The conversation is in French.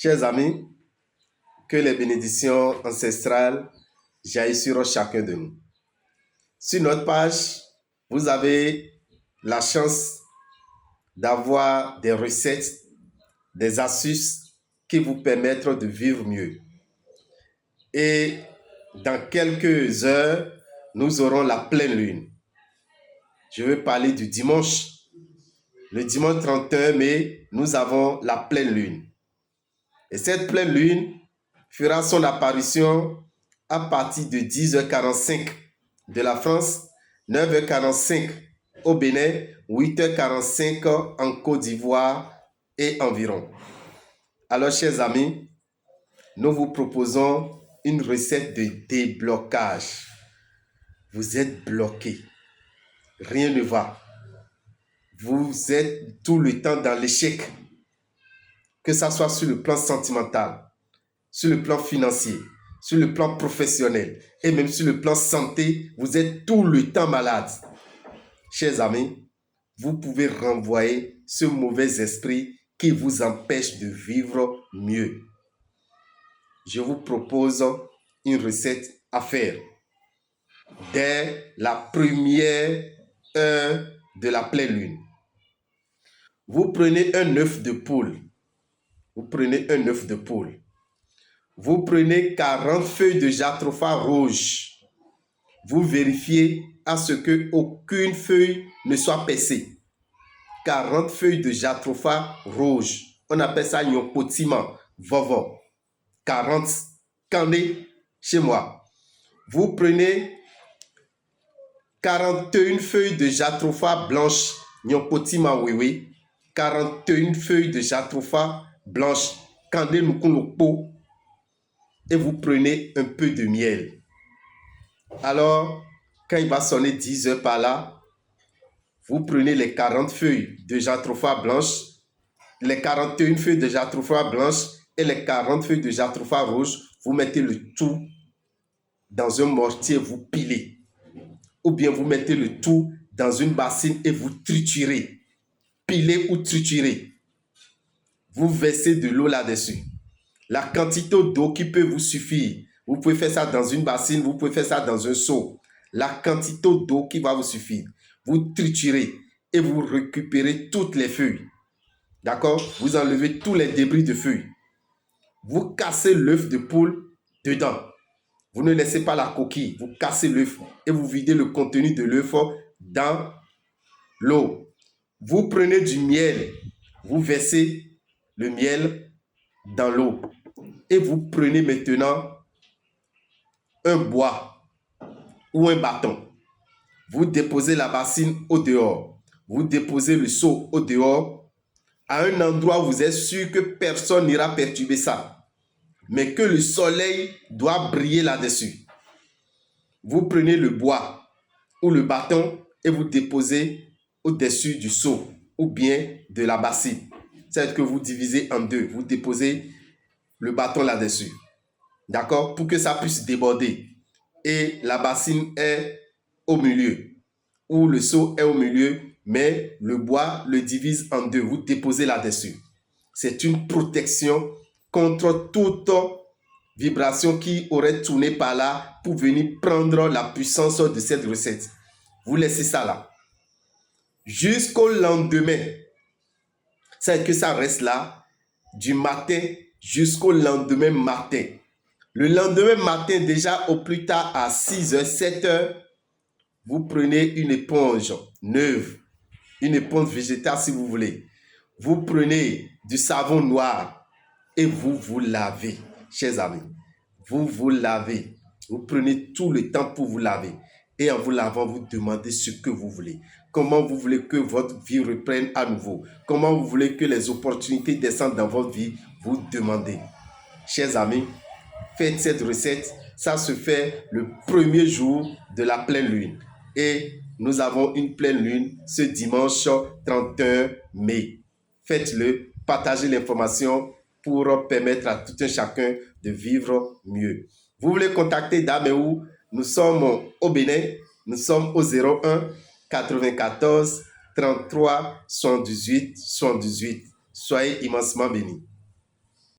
Chers amis, que les bénédictions ancestrales jaillissent sur chacun de nous. Sur notre page, vous avez la chance d'avoir des recettes, des astuces qui vous permettent de vivre mieux. Et dans quelques heures, nous aurons la pleine lune. Je veux parler du dimanche. Le dimanche 31 mai, nous avons la pleine lune. Et cette pleine lune fera son apparition à partir de 10h45 de la France, 9h45 au Bénin, 8h45 en Côte d'Ivoire et environ. Alors, chers amis, nous vous proposons une recette de déblocage. Vous êtes bloqué. Rien ne va. Vous êtes tout le temps dans l'échec. Que ce soit sur le plan sentimental, sur le plan financier, sur le plan professionnel et même sur le plan santé, vous êtes tout le temps malade. Chers amis, vous pouvez renvoyer ce mauvais esprit qui vous empêche de vivre mieux. Je vous propose une recette à faire. Dès la première heure de la pleine lune, vous prenez un œuf de poule. Vous prenez un œuf de poule. Vous prenez 40 feuilles de jatropha rouge. Vous vérifiez à ce qu'aucune feuille ne soit percée. 40 feuilles de jatropha rouge. On appelle ça nyokotima, vovo. 40 candés chez moi. Vous prenez 41 feuilles de jatropha blanche, nyokotima wewe. 41 feuilles de jatropha blanche, candé nukunopo. Et vous prenez un peu de miel. Alors, quand il va sonner 10 heures par là, vous prenez les 40 feuilles de jatropha blanche, les 41 feuilles de jatropha blanche et les 40 feuilles de jatropha rouge. Vous mettez le tout dans un mortier, vous pilez. Ou bien vous mettez le tout dans une bassine et vous triturez. Pilez ou triturez. Vous versez de l'eau là-dessus. La quantité d'eau qui peut vous suffire. Vous pouvez faire ça dans une bassine, vous pouvez faire ça dans un seau. La quantité d'eau qui va vous suffire. Vous triturez et vous récupérez toutes les feuilles. D'accord? Vous enlevez tous les débris de feuilles. Vous cassez l'œuf de poule dedans. Vous ne laissez pas la coquille. Vous cassez l'œuf et vous videz le contenu de l'œuf dans l'eau. Vous prenez du miel. Vous versez le miel dans l'eau. Et vous prenez maintenant un bois ou un bâton. Vous déposez la bassine au dehors. Vous déposez le seau au dehors à un endroit où vous êtes sûr que personne n'ira perturber ça. Mais que le soleil doit briller là-dessus. Vous prenez le bois ou le bâton et vous déposez au-dessus du seau ou bien de la bassine. C'est que vous divisez en deux. Vous déposez le bâton là-dessus. D'accord? Pour que ça puisse déborder. Et la bassine est au milieu. Ou le seau est au milieu, mais le bois le divise en deux. Vous déposez là-dessus. C'est une protection contre toute vibration qui aurait tourné par là pour venir prendre la puissance de cette recette. Vous laissez ça là. Jusqu'au lendemain. C'est que ça reste là du matin jusqu'au lendemain matin. Le lendemain matin, déjà au plus tard à 6h, 7h, vous prenez une éponge neuve, une éponge végétale si vous voulez. Vous prenez du savon noir et vous vous lavez, chers amis. Vous vous lavez. Vous prenez tout le temps pour vous laver. Et en vous lavant, vous demandez ce que vous voulez. Comment vous voulez que votre vie reprenne à nouveau. Comment vous voulez que les opportunités descendent dans votre vie. Vous demandez. Chers amis, faites cette recette. Ça se fait le premier jour de la pleine lune. Et nous avons une pleine lune ce dimanche 31 mai. Faites-le. Partagez l'information pour permettre à tout un chacun de vivre mieux. Vous voulez contacter Daméou? Nous sommes au Bénin. Nous sommes au 01 94 33 78 78. Soyez immensement bénis.